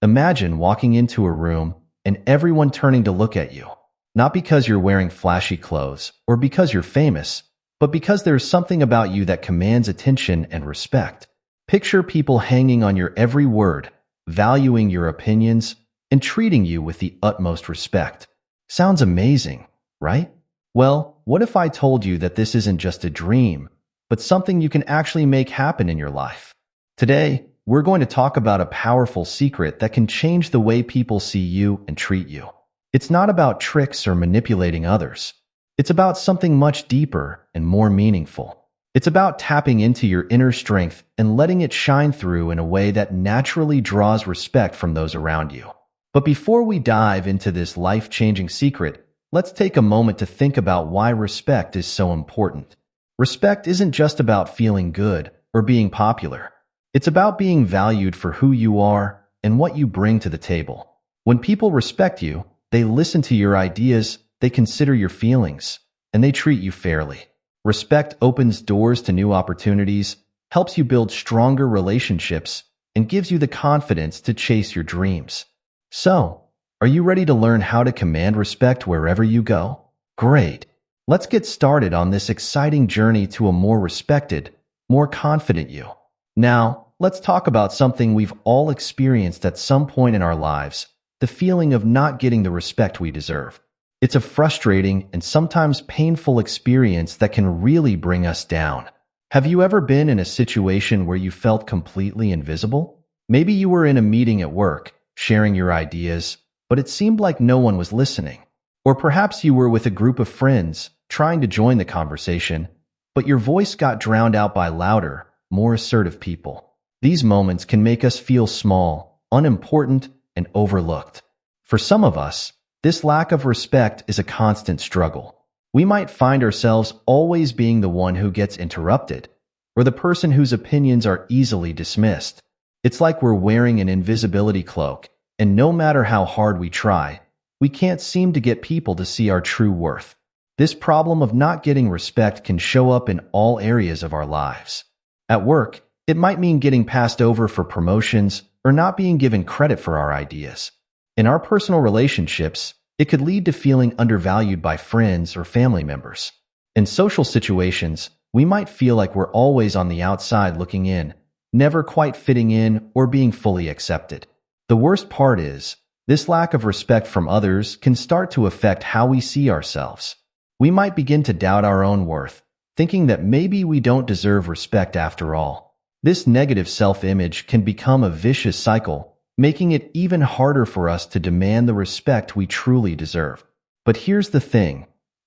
Imagine walking into a room and everyone turning to look at you, not because you're wearing flashy clothes or because you're famous, but because there's something about you that commands attention and respect. Picture people hanging on your every word, valuing your opinions, and treating you with the utmost respect. Sounds amazing, right? Well, what if I told you that this isn't just a dream, but something you can actually make happen in your life? Today, we're going to talk about a powerful secret that can change the way people see you and treat you. It's not about tricks or manipulating others. It's about something much deeper and more meaningful. It's about tapping into your inner strength and letting it shine through in a way that naturally draws respect from those around you. But before we dive into this life-changing secret, let's take a moment to think about why respect is so important. Respect isn't just about feeling good or being popular. It's about being valued for who you are and what you bring to the table. When people respect you, they listen to your ideas, they consider your feelings, and they treat you fairly. Respect opens doors to new opportunities, helps you build stronger relationships, and gives you the confidence to chase your dreams. So, are you ready to learn how to command respect wherever you go? Great! Let's get started on this exciting journey to a more respected, more confident you. Now, let's talk about something we've all experienced at some point in our lives, the feeling of not getting the respect we deserve. It's a frustrating and sometimes painful experience that can really bring us down. Have you ever been in a situation where you felt completely invisible? Maybe you were in a meeting at work, sharing your ideas, but it seemed like no one was listening. Or perhaps you were with a group of friends, trying to join the conversation, but your voice got drowned out by louder, more assertive people. These moments can make us feel small, unimportant, and overlooked. For some of us, this lack of respect is a constant struggle. We might find ourselves always being the one who gets interrupted, or the person whose opinions are easily dismissed. It's like we're wearing an invisibility cloak, and no matter how hard we try, we can't seem to get people to see our true worth. This problem of not getting respect can show up in all areas of our lives. At work, it might mean getting passed over for promotions or not being given credit for our ideas. In our personal relationships, it could lead to feeling undervalued by friends or family members. In social situations, we might feel like we're always on the outside looking in, never quite fitting in or being fully accepted. The worst part is, this lack of respect from others can start to affect how we see ourselves. We might begin to doubt our own worth, thinking that maybe we don't deserve respect after all. This negative self-image can become a vicious cycle, making it even harder for us to demand the respect we truly deserve. But here's the thing: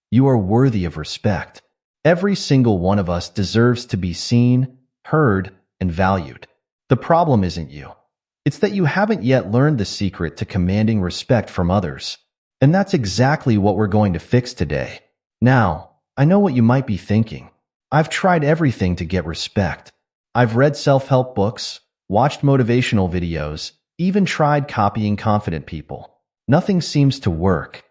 you are worthy of respect. Every single one of us deserves to be seen, heard, and valued. The problem isn't you. It's that you haven't yet learned the secret to commanding respect from others. And that's exactly what we're going to fix today. Now, I know what you might be thinking. I've tried everything to get respect. I've read self-help books, watched motivational videos, even tried copying confident people. Nothing seems to work.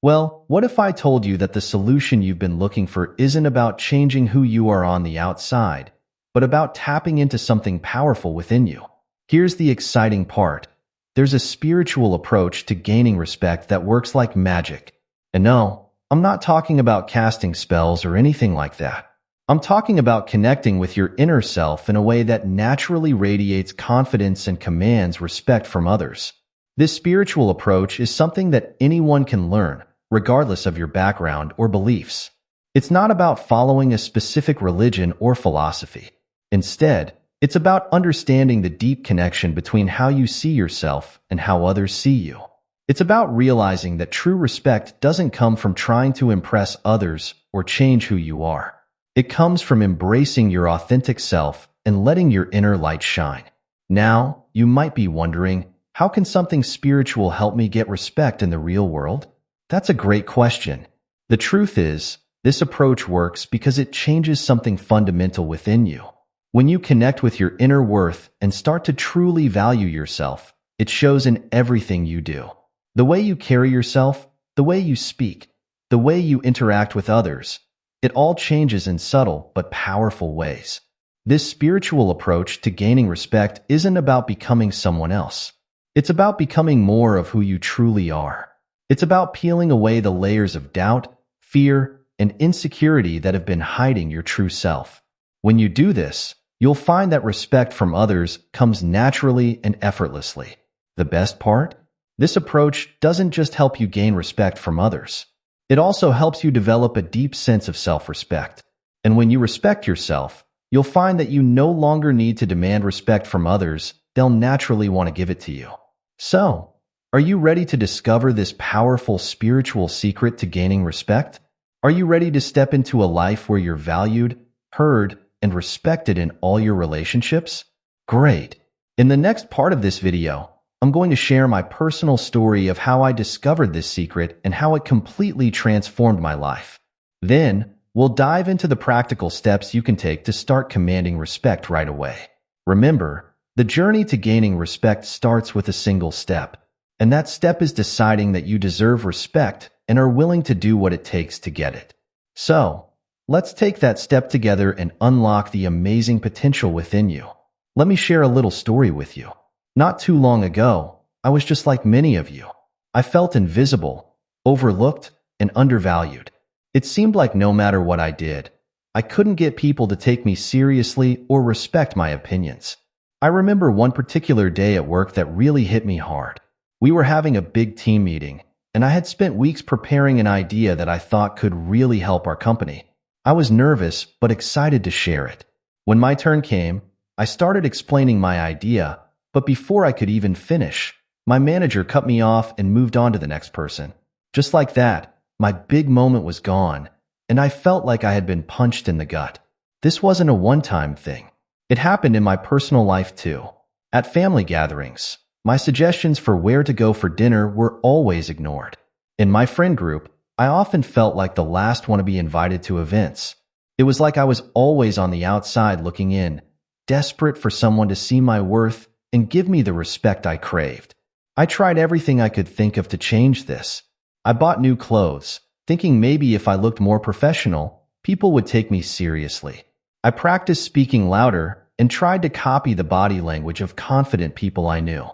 Well, what if I told you that the solution you've been looking for isn't about changing who you are on the outside, but about tapping into something powerful within you? Here's the exciting part. There's a spiritual approach to gaining respect that works like magic. And no, I'm not talking about casting spells or anything like that. I'm talking about connecting with your inner self in a way that naturally radiates confidence and commands respect from others. This spiritual approach is something that anyone can learn, regardless of your background or beliefs. It's not about following a specific religion or philosophy. Instead, it's about understanding the deep connection between how you see yourself and how others see you. It's about realizing that true respect doesn't come from trying to impress others or change who you are. It comes from embracing your authentic self and letting your inner light shine. Now, you might be wondering, how can something spiritual help me get respect in the real world? That's a great question. The truth is, this approach works because it changes something fundamental within you. When you connect with your inner worth and start to truly value yourself, it shows in everything you do. The way you carry yourself, the way you speak, the way you interact with others, it all changes in subtle but powerful ways. This spiritual approach to gaining respect isn't about becoming someone else. It's about becoming more of who you truly are. It's about peeling away the layers of doubt, fear, and insecurity that have been hiding your true self. When you do this, you'll find that respect from others comes naturally and effortlessly. The best part? This approach doesn't just help you gain respect from others. It also helps you develop a deep sense of self-respect. And when you respect yourself, you'll find that you no longer need to demand respect from others. They'll naturally want to give it to you. So, are you ready to discover this powerful spiritual secret to gaining respect? Are you ready to step into a life where you're valued, heard, and respected in all your relationships? Great! In the next part of this video, I'm going to share my personal story of how I discovered this secret and how it completely transformed my life. Then, we'll dive into the practical steps you can take to start commanding respect right away. Remember, the journey to gaining respect starts with a single step, and that step is deciding that you deserve respect and are willing to do what it takes to get it. So, let's take that step together and unlock the amazing potential within you. Let me share a little story with you. Not too long ago, I was just like many of you. I felt invisible, overlooked, and undervalued. It seemed like no matter what I did, I couldn't get people to take me seriously or respect my opinions. I remember one particular day at work that really hit me hard. We were having a big team meeting, and I had spent weeks preparing an idea that I thought could really help our company. I was nervous but excited to share it. When my turn came, I started explaining my idea, but before I could even finish, my manager cut me off and moved on to the next person. Just like that, my big moment was gone, and I felt like I had been punched in the gut. This wasn't a one-time thing. It happened in my personal life too. At family gatherings, my suggestions for where to go for dinner were always ignored. In my friend group, I often felt like the last one to be invited to events. It was like I was always on the outside looking in, desperate for someone to see my worth and give me the respect I craved. I tried everything I could think of to change this. I bought new clothes, thinking maybe if I looked more professional, people would take me seriously. I practiced speaking louder and tried to copy the body language of confident people I knew.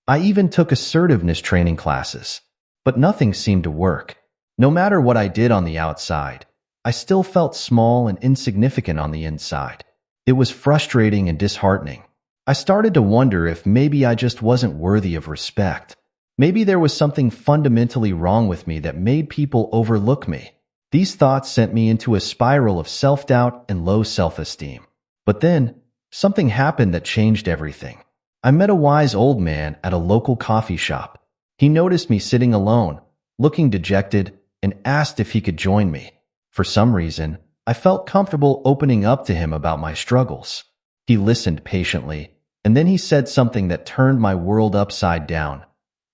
I even took assertiveness training classes, but nothing seemed to work. No matter what I did on the outside, I still felt small and insignificant on the inside. It was frustrating and disheartening. I started to wonder if maybe I just wasn't worthy of respect. Maybe there was something fundamentally wrong with me that made people overlook me. These thoughts sent me into a spiral of self-doubt and low self-esteem. But then, something happened that changed everything. I met a wise old man at a local coffee shop. He noticed me sitting alone, looking dejected, and asked if he could join me. For some reason, I felt comfortable opening up to him about my struggles. He listened patiently, and then he said something that turned my world upside down.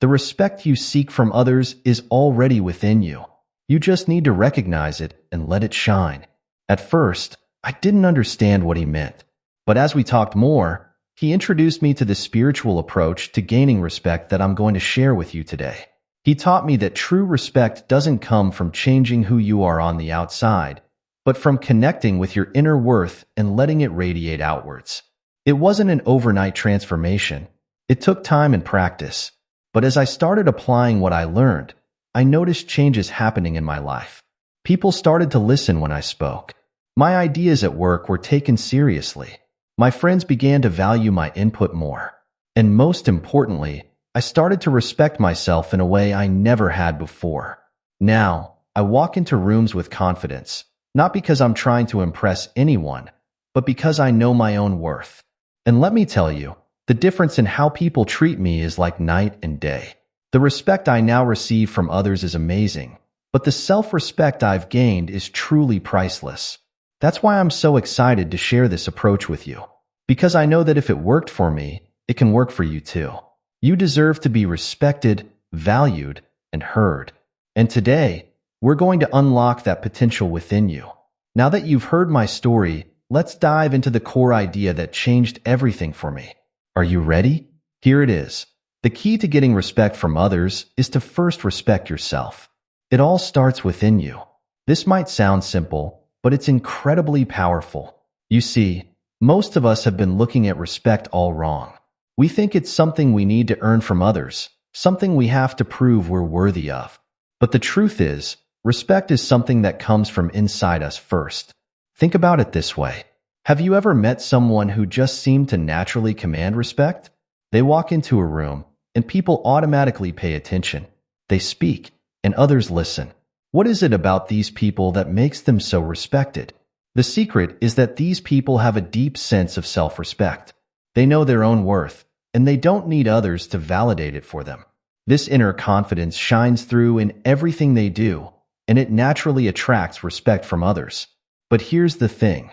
The respect you seek from others is already within you. You just need to recognize it and let it shine. At first, I didn't understand what he meant. But as we talked more, he introduced me to the spiritual approach to gaining respect that I'm going to share with you today. He taught me that true respect doesn't come from changing who you are on the outside, but from connecting with your inner worth and letting it radiate outwards. It wasn't an overnight transformation. It took time and practice. But as I started applying what I learned, I noticed changes happening in my life. People started to listen when I spoke. My ideas at work were taken seriously. My friends began to value my input more. And most importantly, I started to respect myself in a way I never had before. Now, I walk into rooms with confidence, not because I'm trying to impress anyone, but because I know my own worth. And let me tell you, the difference in how people treat me is like night and day. The respect I now receive from others is amazing, but the self-respect I've gained is truly priceless. That's why I'm so excited to share this approach with you, because I know that if it worked for me, it can work for you too. You deserve to be respected, valued, and heard. And today, we're going to unlock that potential within you. Now that you've heard my story, let's dive into the core idea that changed everything for me. Are you ready? Here it is. The key to getting respect from others is to first respect yourself. It all starts within you. This might sound simple, but it's incredibly powerful. You see, most of us have been looking at respect all wrong. We think it's something we need to earn from others, something we have to prove we're worthy of. But the truth is, respect is something that comes from inside us first. Think about it this way. Have you ever met someone who just seemed to naturally command respect? They walk into a room, and people automatically pay attention. They speak, and others listen. What is it about these people that makes them so respected? The secret is that these people have a deep sense of self-respect. They know their own worth, and they don't need others to validate it for them. This inner confidence shines through in everything they do, and it naturally attracts respect from others. But here's the thing.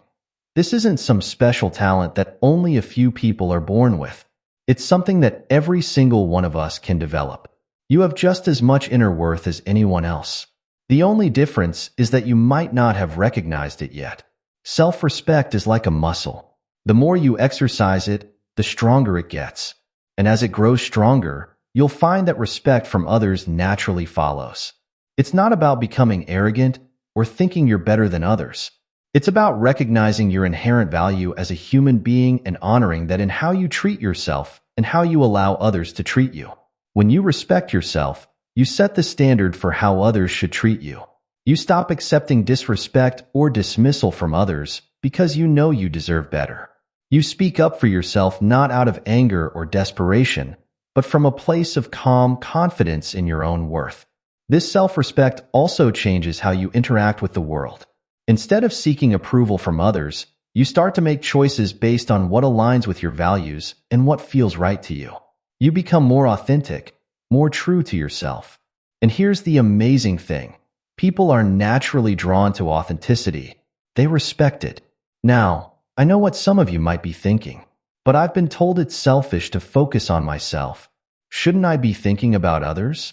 This isn't some special talent that only a few people are born with. It's something that every single one of us can develop. You have just as much inner worth as anyone else. The only difference is that you might not have recognized it yet. Self-respect is like a muscle. The more you exercise it, the stronger it gets. And as it grows stronger, you'll find that respect from others naturally follows. It's not about becoming arrogant or thinking you're better than others. It's about recognizing your inherent value as a human being and honoring that in how you treat yourself and how you allow others to treat you. When you respect yourself, you set the standard for how others should treat you. You stop accepting disrespect or dismissal from others because you know you deserve better. You speak up for yourself not out of anger or desperation, but from a place of calm confidence in your own worth. This self-respect also changes how you interact with the world. Instead of seeking approval from others, you start to make choices based on what aligns with your values and what feels right to you. You become more authentic, more true to yourself. And here's the amazing thing. People are naturally drawn to authenticity. They respect it. Now, I know what some of you might be thinking, but I've been told it's selfish to focus on myself. Shouldn't I be thinking about others?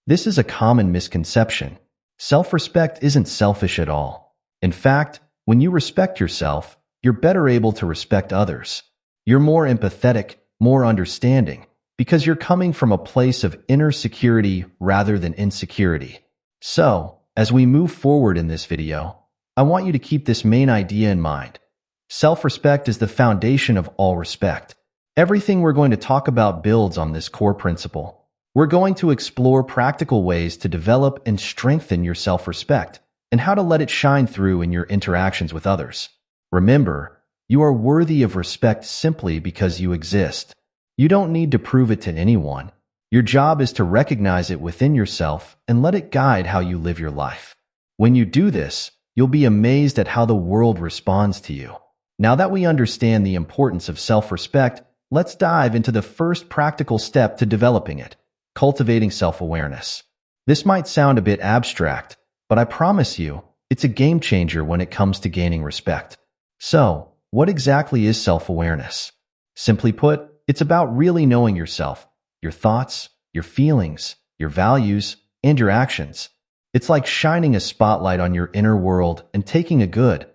This is a common misconception. Self-respect isn't selfish at all. In fact, when you respect yourself, you're better able to respect others. You're more empathetic, more understanding, because you're coming from a place of inner security rather than insecurity. So, as we move forward in this video, I want you to keep this main idea in mind. Self-respect is the foundation of all respect. Everything we're going to talk about builds on this core principle. We're going to explore practical ways to develop and strengthen your self-respect and how to let it shine through in your interactions with others. Remember, you are worthy of respect simply because you exist. You don't need to prove it to anyone. Your job is to recognize it within yourself and let it guide how you live your life. When you do this, you'll be amazed at how the world responds to you. Now that we understand the importance of self-respect, let's dive into the first practical step to developing it: cultivating self-awareness. This might sound a bit abstract, but I promise you, it's a game changer when it comes to gaining respect. So, what exactly is self-awareness? Simply put, it's about really knowing yourself, your thoughts, your feelings, your values, and your actions. It's like shining a spotlight on your inner world and taking a good,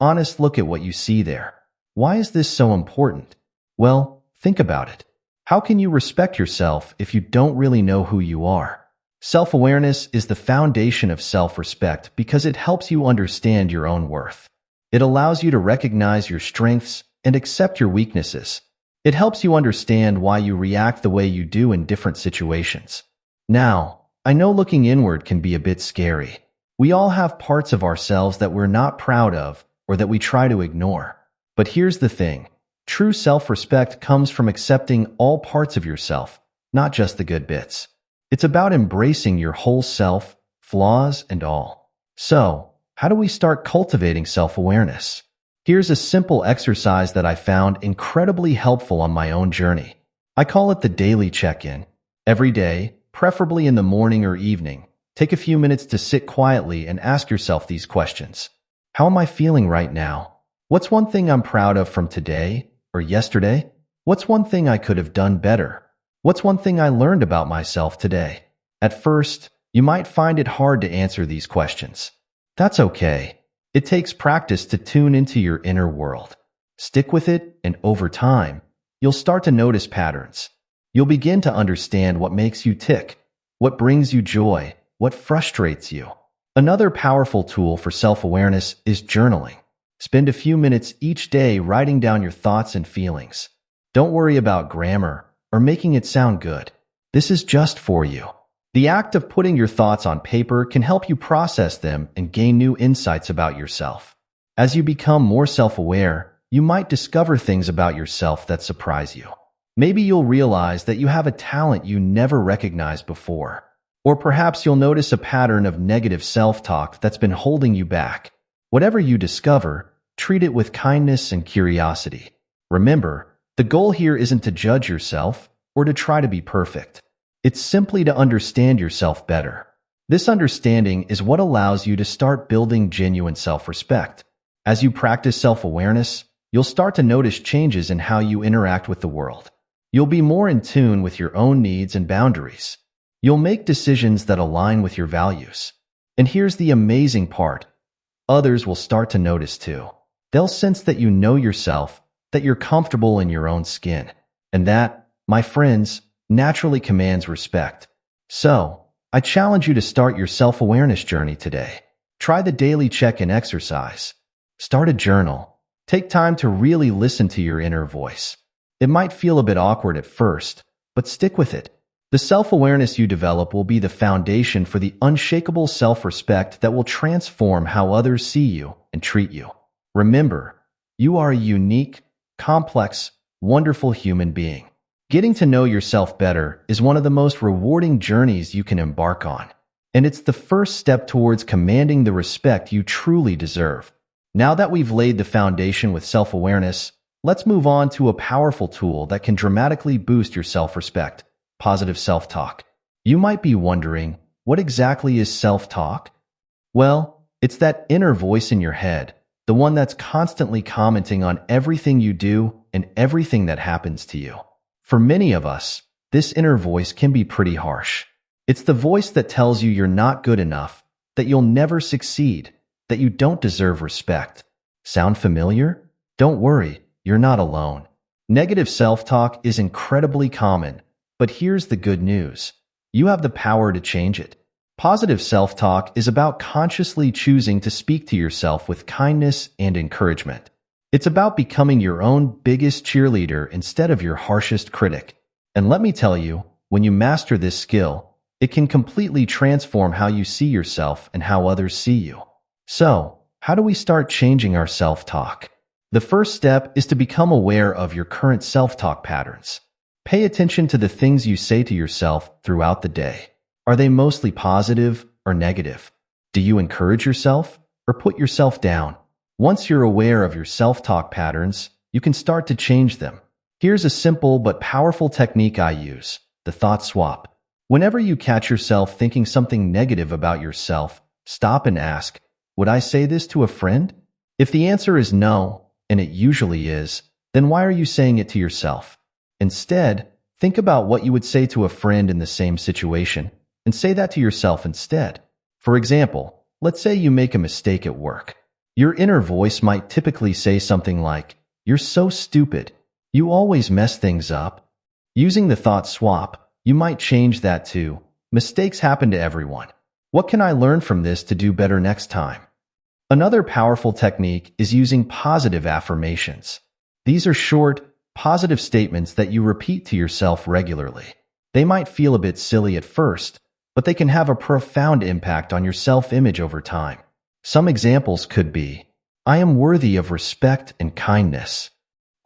honest look at what you see there. Why is this so important? Well, think about it. How can you respect yourself if you don't really know who you are? Self-awareness is the foundation of self-respect because it helps you understand your own worth. It allows you to recognize your strengths and accept your weaknesses. It helps you understand why you react the way you do in different situations. Now, I know looking inward can be a bit scary. We all have parts of ourselves that we're not proud of or that we try to ignore. But here's the thing. True self-respect comes from accepting all parts of yourself, not just the good bits. It's about embracing your whole self, flaws and all. So, how do we start cultivating self-awareness? Here's a simple exercise that I found incredibly helpful on my own journey. I call it the daily check-in. Every day, preferably in the morning or evening, take a few minutes to sit quietly and ask yourself these questions. How am I feeling right now? What's one thing I'm proud of from today or yesterday? What's one thing I could have done better? What's one thing I learned about myself today? At first, you might find it hard to answer these questions. That's okay. It takes practice to tune into your inner world. Stick with it, and over time, you'll start to notice patterns. You'll begin to understand what makes you tick, what brings you joy, what frustrates you. Another powerful tool for self-awareness is journaling. Spend a few minutes each day writing down your thoughts and feelings. Don't worry about grammar or making it sound good. This is just for you. The act of putting your thoughts on paper can help you process them and gain new insights about yourself. As you become more self-aware, you might discover things about yourself that surprise you. Maybe you'll realize that you have a talent you never recognized before. Or perhaps you'll notice a pattern of negative self-talk that's been holding you back. Whatever you discover, treat it with kindness and curiosity. Remember, the goal here isn't to judge yourself or to try to be perfect. It's simply to understand yourself better. This understanding is what allows you to start building genuine self-respect. As you practice self-awareness, you'll start to notice changes in how you interact with the world. You'll be more in tune with your own needs and boundaries. You'll make decisions that align with your values. And here's the amazing part. Others will start to notice too. They'll sense that you know yourself, that you're comfortable in your own skin. And that, my friends, naturally commands respect. So, I challenge you to start your self-awareness journey today. Try the daily check-in exercise. Start a journal. Take time to really listen to your inner voice. It might feel a bit awkward at first, but stick with it. The self-awareness you develop will be the foundation for the unshakable self-respect that will transform how others see you and treat you. Remember, you are a unique, complex, wonderful human being. Getting to know yourself better is one of the most rewarding journeys you can embark on, and it's the first step towards commanding the respect you truly deserve. Now that we've laid the foundation with self-awareness, let's move on to a powerful tool that can dramatically boost your self-respect: positive self-talk. You might be wondering, what exactly is self-talk? Well, it's that inner voice in your head, the one that's constantly commenting on everything you do and everything that happens to you. For many of us, this inner voice can be pretty harsh. It's the voice that tells you you're not good enough, that you'll never succeed, that you don't deserve respect. Sound familiar? Don't worry, you're not alone. Negative self-talk is incredibly common, but here's the good news. You have the power to change it. Positive self-talk is about consciously choosing to speak to yourself with kindness and encouragement. It's about becoming your own biggest cheerleader instead of your harshest critic. And let me tell you, when you master this skill, it can completely transform how you see yourself and how others see you. So, how do we start changing our self-talk? The first step is to become aware of your current self-talk patterns. Pay attention to the things you say to yourself throughout the day. Are they mostly positive or negative? Do you encourage yourself or put yourself down? Once you're aware of your self-talk patterns, you can start to change them. Here's a simple but powerful technique I use: the thought swap. Whenever you catch yourself thinking something negative about yourself, stop and ask, would I say this to a friend? If the answer is no, and it usually is, then why are you saying it to yourself? Instead, think about what you would say to a friend in the same situation, and say that to yourself instead. For example, let's say you make a mistake at work. Your inner voice might typically say something like, "You're so stupid. You always mess things up." Using the thought swap, you might change that to, "Mistakes happen to everyone. What can I learn from this to do better next time?" Another powerful technique is using positive affirmations. These are short, positive statements that you repeat to yourself regularly. They might feel a bit silly at first, but they can have a profound impact on your self-image over time. Some examples could be, I am worthy of respect and kindness.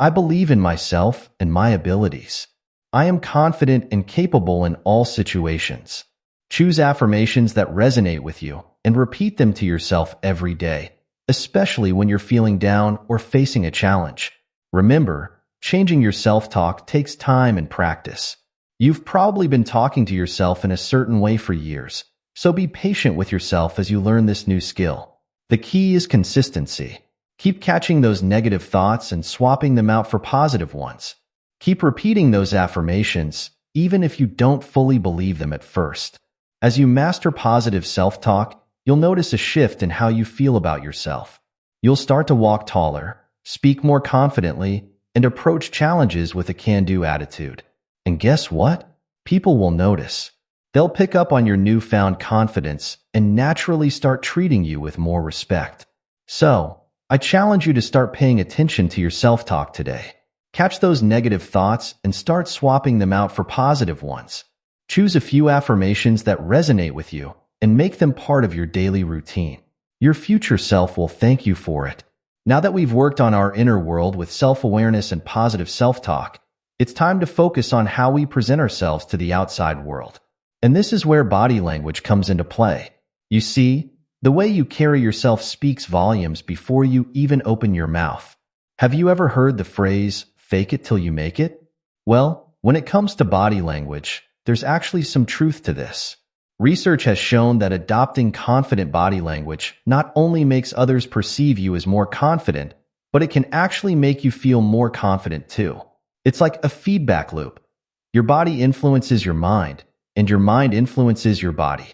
I believe in myself and my abilities. I am confident and capable in all situations. Choose affirmations that resonate with you and repeat them to yourself every day, especially when you're feeling down or facing a challenge. Remember, changing your self-talk takes time and practice. You've probably been talking to yourself in a certain way for years, so be patient with yourself as you learn this new skill. The key is consistency. Keep catching those negative thoughts and swapping them out for positive ones. Keep repeating those affirmations, even if you don't fully believe them at first. As you master positive self-talk, you'll notice a shift in how you feel about yourself. You'll start to walk taller, speak more confidently, and approach challenges with a can-do attitude. And guess what? People will notice. They'll pick up on your newfound confidence and naturally start treating you with more respect. So, I challenge you to start paying attention to your self-talk today. Catch those negative thoughts and start swapping them out for positive ones. Choose a few affirmations that resonate with you and make them part of your daily routine. Your future self will thank you for it. Now that we've worked on our inner world with self-awareness and positive self-talk, it's time to focus on how we present ourselves to the outside world. And this is where body language comes into play. You see, the way you carry yourself speaks volumes before you even open your mouth. Have you ever heard the phrase, fake it till you make it? Well, when it comes to body language, there's actually some truth to this. Research has shown that adopting confident body language not only makes others perceive you as more confident, but it can actually make you feel more confident too. It's like a feedback loop. Your body influences your mind, and your mind influences your body.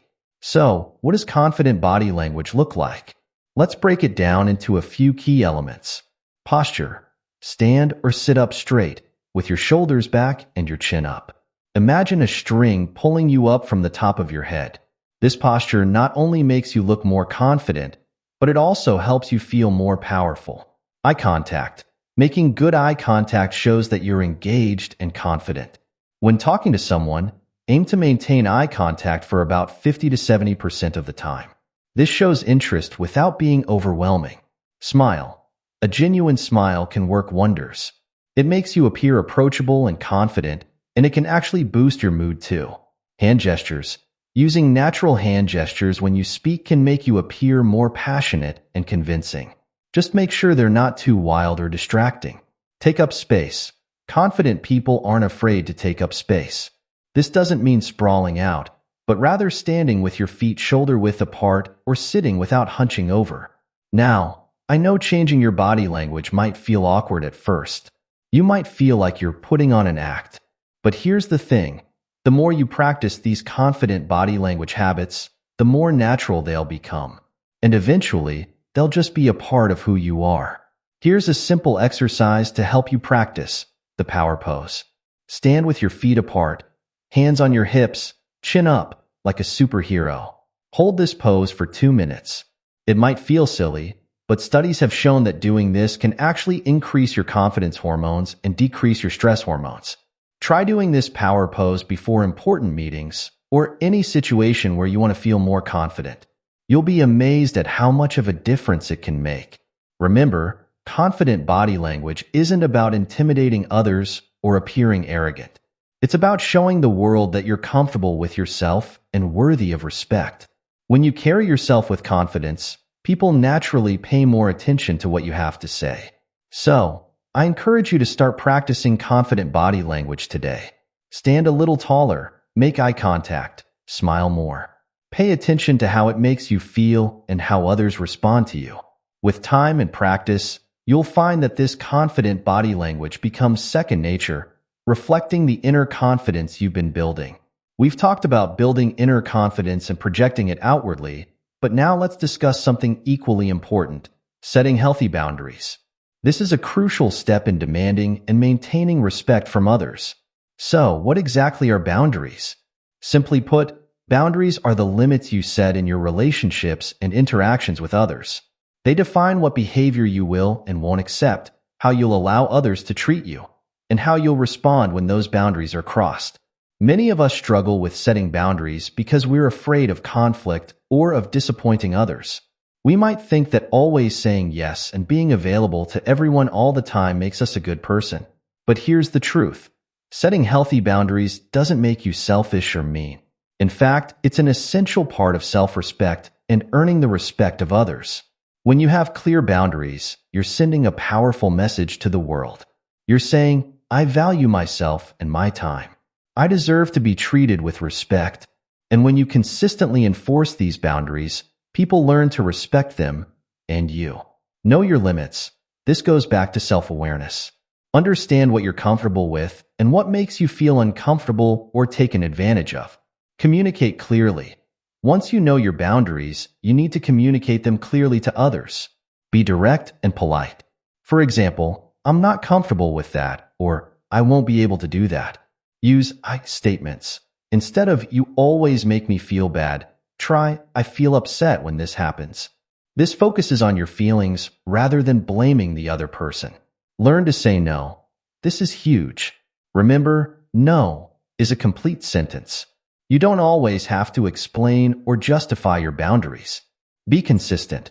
So, what does confident body language look like? Let's break it down into a few key elements. Posture. Stand or sit up straight, with your shoulders back and your chin up. Imagine a string pulling you up from the top of your head. This posture not only makes you look more confident, but it also helps you feel more powerful. Eye contact. Making good eye contact shows that you're engaged and confident. When talking to someone, aim to maintain eye contact for about 50 to 70% of the time. This shows interest without being overwhelming. Smile. A genuine smile can work wonders. It makes you appear approachable and confident, and it can actually boost your mood too. Hand gestures. Using natural hand gestures when you speak can make you appear more passionate and convincing. Just make sure they're not too wild or distracting. Take up space. Confident people aren't afraid to take up space. This doesn't mean sprawling out, but rather standing with your feet shoulder-width apart or sitting without hunching over. Now, I know changing your body language might feel awkward at first. You might feel like you're putting on an act. But here's the thing. The more you practice these confident body language habits, the more natural they'll become. And eventually, they'll just be a part of who you are. Here's a simple exercise to help you practice the power pose. Stand with your feet apart, hands on your hips, chin up, like a superhero. Hold this pose for 2 minutes. It might feel silly, but studies have shown that doing this can actually increase your confidence hormones and decrease your stress hormones. Try doing this power pose before important meetings or any situation where you want to feel more confident. You'll be amazed at how much of a difference it can make. Remember, confident body language isn't about intimidating others or appearing arrogant. It's about showing the world that you're comfortable with yourself and worthy of respect. When you carry yourself with confidence, people naturally pay more attention to what you have to say. So, I encourage you to start practicing confident body language today. Stand a little taller, make eye contact, smile more. Pay attention to how it makes you feel and how others respond to you. With time and practice, you'll find that this confident body language becomes second nature, reflecting the inner confidence you've been building. We've talked about building inner confidence and projecting it outwardly, but now let's discuss something equally important: setting healthy boundaries. This is a crucial step in demanding and maintaining respect from others. So, what exactly are boundaries? Simply put, boundaries are the limits you set in your relationships and interactions with others. They define what behavior you will and won't accept, how you'll allow others to treat you, and how you'll respond when those boundaries are crossed. Many of us struggle with setting boundaries because we're afraid of conflict or of disappointing others. We might think that always saying yes and being available to everyone all the time makes us a good person. But here's the truth. Setting healthy boundaries doesn't make you selfish or mean. In fact, it's an essential part of self-respect and earning the respect of others. When you have clear boundaries, you're sending a powerful message to the world. You're saying, I value myself and my time. I deserve to be treated with respect. And when you consistently enforce these boundaries, people learn to respect them and you. Know your limits. This goes back to self-awareness. Understand what you're comfortable with and what makes you feel uncomfortable or taken advantage of. Communicate clearly. Once you know your boundaries, you need to communicate them clearly to others. Be direct and polite. For example, I'm not comfortable with that, or I won't be able to do that. Use I statements. Instead of you always make me feel bad, try I feel upset when this happens. This focuses on your feelings rather than blaming the other person. Learn to say no. This is huge. Remember, no is a complete sentence. You don't always have to explain or justify your boundaries. Be consistent.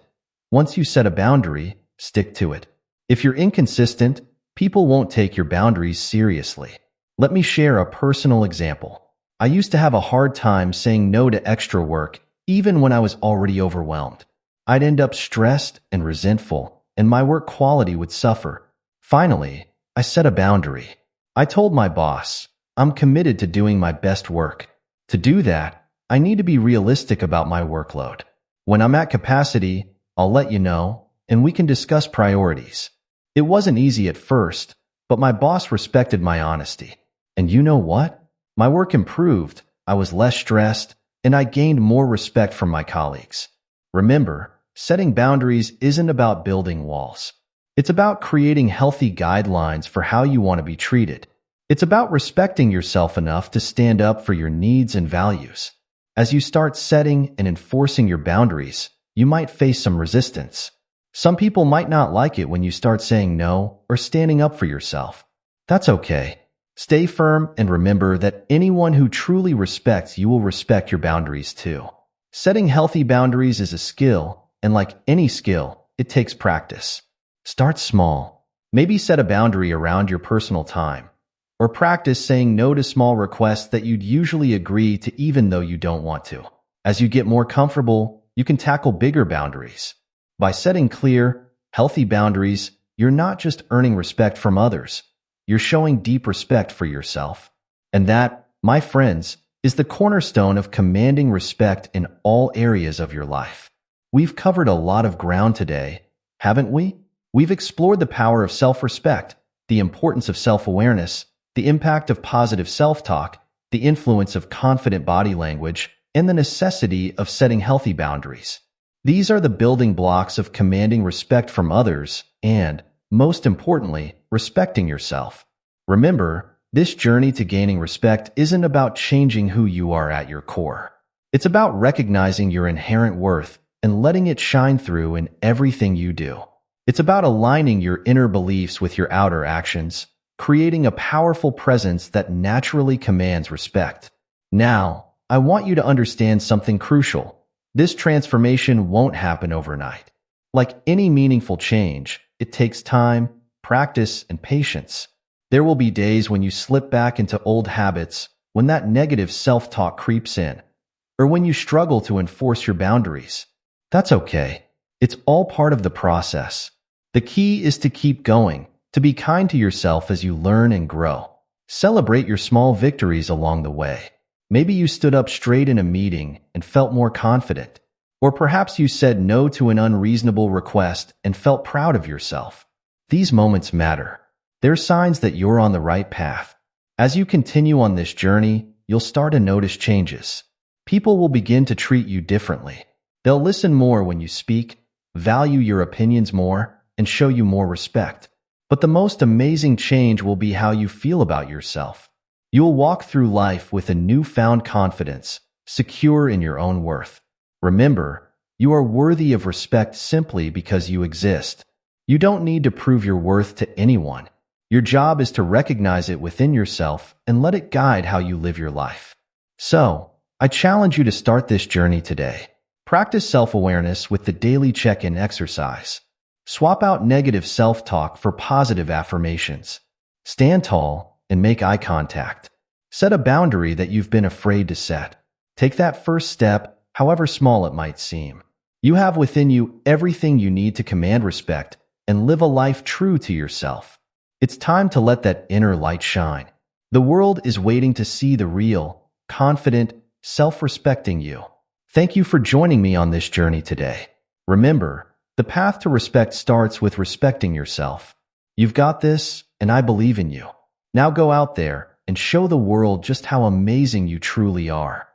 Once you set a boundary, stick to it. If you're inconsistent, people won't take your boundaries seriously. Let me share a personal example. I used to have a hard time saying no to extra work, even when I was already overwhelmed. I'd end up stressed and resentful, and my work quality would suffer. Finally, I set a boundary. I told my boss, I'm committed to doing my best work. To do that, I need to be realistic about my workload. When I'm at capacity, I'll let you know, and we can discuss priorities. It wasn't easy at first, but my boss respected my honesty. And you know what? My work improved, I was less stressed, and I gained more respect from my colleagues. Remember, setting boundaries isn't about building walls. It's about creating healthy guidelines for how you want to be treated. It's about respecting yourself enough to stand up for your needs and values. As you start setting and enforcing your boundaries, you might face some resistance. Some people might not like it when you start saying no or standing up for yourself. That's okay. Stay firm and remember that anyone who truly respects you will respect your boundaries too. Setting healthy boundaries is a skill, and like any skill, it takes practice. Start small. Maybe set a boundary around your personal time, or practice saying no to small requests that you'd usually agree to even though you don't want to. As you get more comfortable, you can tackle bigger boundaries. By setting clear, healthy boundaries, you're not just earning respect from others, you're showing deep respect for yourself. And that, my friends, is the cornerstone of commanding respect in all areas of your life. We've covered a lot of ground today, haven't we? We've explored the power of self-respect, the importance of self-awareness, the impact of positive self-talk, the influence of confident body language, and the necessity of setting healthy boundaries. These are the building blocks of commanding respect from others and, most importantly, respecting yourself. Remember, this journey to gaining respect isn't about changing who you are at your core. It's about recognizing your inherent worth and letting it shine through in everything you do. It's about aligning your inner beliefs with your outer actions, creating a powerful presence that naturally commands respect. Now, I want you to understand something crucial. This transformation won't happen overnight. Like any meaningful change, it takes time, practice, and patience. There will be days when you slip back into old habits, when that negative self-talk creeps in, or when you struggle to enforce your boundaries. That's okay. It's all part of the process. The key is to keep going, to be kind to yourself as you learn and grow. Celebrate your small victories along the way. Maybe you stood up straight in a meeting and felt more confident. Or perhaps you said no to an unreasonable request and felt proud of yourself. These moments matter. They're signs that you're on the right path. As you continue on this journey, you'll start to notice changes. People will begin to treat you differently. They'll listen more when you speak, value your opinions more, and show you more respect. But the most amazing change will be how you feel about yourself. You'll walk through life with a newfound confidence, secure in your own worth. Remember, you are worthy of respect simply because you exist. You don't need to prove your worth to anyone. Your job is to recognize it within yourself and let it guide how you live your life. So, I challenge you to start this journey today. Practice self-awareness with the daily check-in exercise. Swap out negative self-talk for positive affirmations. Stand tall and make eye contact. Set a boundary that you've been afraid to set. Take that first step, however small it might seem. You have within you everything you need to command respect and live a life true to yourself. It's time to let that inner light shine. The world is waiting to see the real, confident, self-respecting you. Thank you for joining me on this journey today. Remember, the path to respect starts with respecting yourself. You've got this, and I believe in you. Now go out there and show the world just how amazing you truly are.